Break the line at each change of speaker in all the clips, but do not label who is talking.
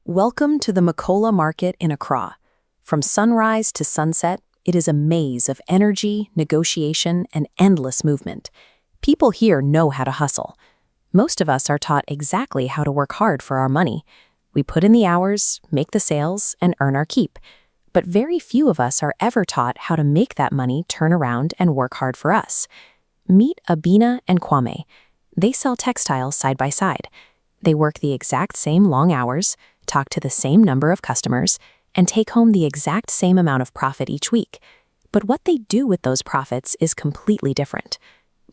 Welcome to the Macola Market in Accra. From sunrise to sunset, it is a maze of energy, negotiation, and endless movement. People here know how to hustle. Most of us are taught exactly how to work hard for our money. We put in the hours, make the sales, and earn our keep. But very few of us are ever taught how to make that money turn around and work hard for us. Meet Abina and Kwame. They sell textiles side by side. They work the exact same long hours, talk to the same number of customers, and take home the exact same amount of profit each week. But what they do with those profits is completely different.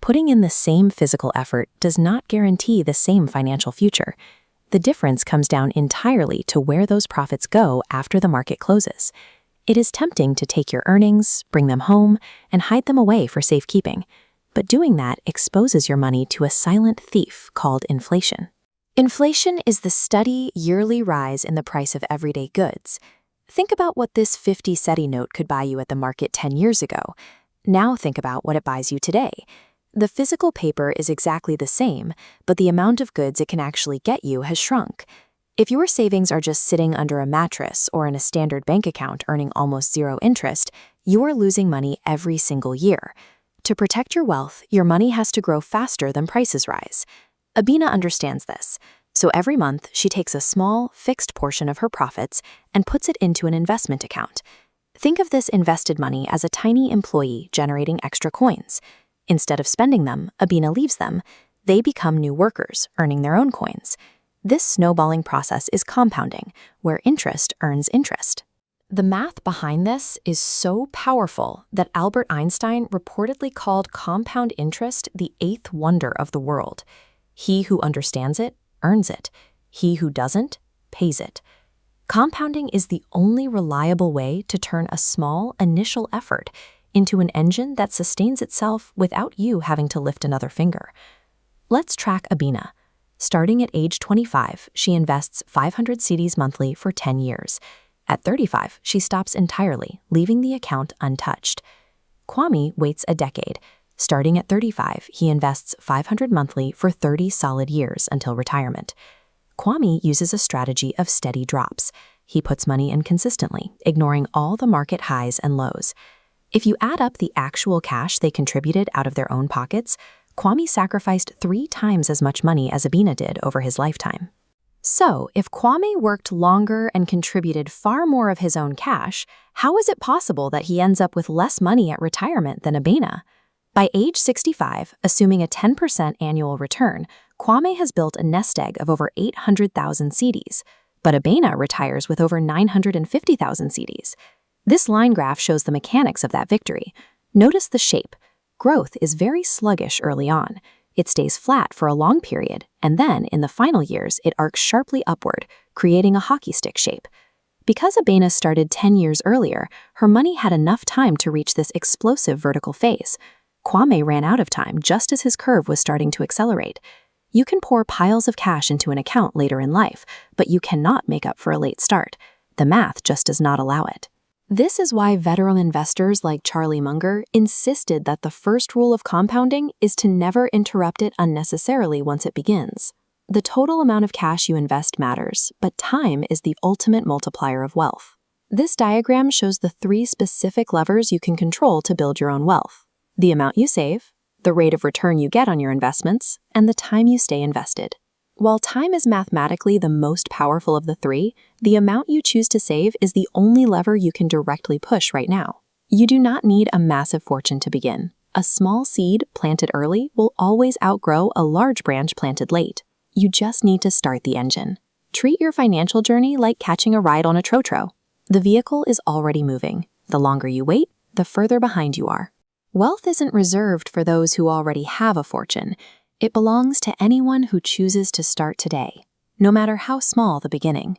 Putting in the same physical effort does not guarantee the same financial future. The difference comes down entirely to where those profits go after the market closes. It is tempting to take your earnings, bring them home, and hide them away for safekeeping. But doing that exposes your money to a silent thief called inflation. Inflation is the steady, yearly rise in the price of everyday goods. Think about what this 50 cedi note could buy you at the market 10 years ago. Now think about what it buys you today. The physical paper is exactly the same, but the amount of goods it can actually get you has shrunk. If your savings are just sitting under a mattress or in a standard bank account earning almost zero interest, you are losing money every single year. To protect your wealth, your money has to grow faster than prices rise. Abina understands this, so every month she takes a small, fixed portion of her profits and puts it into an investment account. Think of this invested money as a tiny employee generating extra coins. Instead of spending them, Abina leaves them. They become new workers, earning their own coins. This snowballing process is compounding, where interest earns interest. The math behind this is so powerful that Albert Einstein reportedly called compound interest the eighth wonder of the world. He who understands it, earns it. He who doesn't, pays it. Compounding is the only reliable way to turn a small, initial effort into an engine that sustains itself without you having to lift another finger. Let's track Abina. Starting at age 25, she invests 500 cedis monthly for 10 years. At 35, she stops entirely, leaving the account untouched. Kwame waits a decade. Starting at 35, he invests 500 monthly for 30 solid years until retirement. Kwame uses a strategy of steady drops. He puts money in consistently, ignoring all the market highs and lows. If you add up the actual cash they contributed out of their own pockets, Kwame sacrificed 3 times as much money as Abina did over his lifetime. So, if Kwame worked longer and contributed far more of his own cash, how is it possible that he ends up with less money at retirement than Abina? By age 65, assuming a 10% annual return, Kwame has built a nest egg of over 800,000 cedis, but Abina retires with over 950,000 cedis. This line graph shows the mechanics of that victory. Notice the shape. Growth is very sluggish early on. It stays flat for a long period, and then, in the final years, it arcs sharply upward, creating a hockey stick shape. Because Abina started 10 years earlier, her money had enough time to reach this explosive vertical phase. Kwame ran out of time just as his curve was starting to accelerate. You can pour piles of cash into an account later in life, but you cannot make up for a late start. The math just does not allow it. This is why veteran investors like Charlie Munger insisted that the first rule of compounding is to never interrupt it unnecessarily once it begins. The total amount of cash you invest matters, but time is the ultimate multiplier of wealth. This diagram shows the 3 specific levers you can control to build your own wealth: the amount you save, the rate of return you get on your investments, and the time you stay invested. While time is mathematically the most powerful of the 3, the amount you choose to save is the only lever you can directly push right now. You do not need a massive fortune to begin. A small seed planted early will always outgrow a large branch planted late. You just need to start the engine. Treat your financial journey like catching a ride on a trotro. The vehicle is already moving. The longer you wait, the further behind you are. Wealth isn't reserved for those who already have a fortune. It belongs to anyone who chooses to start today, no matter how small the beginning.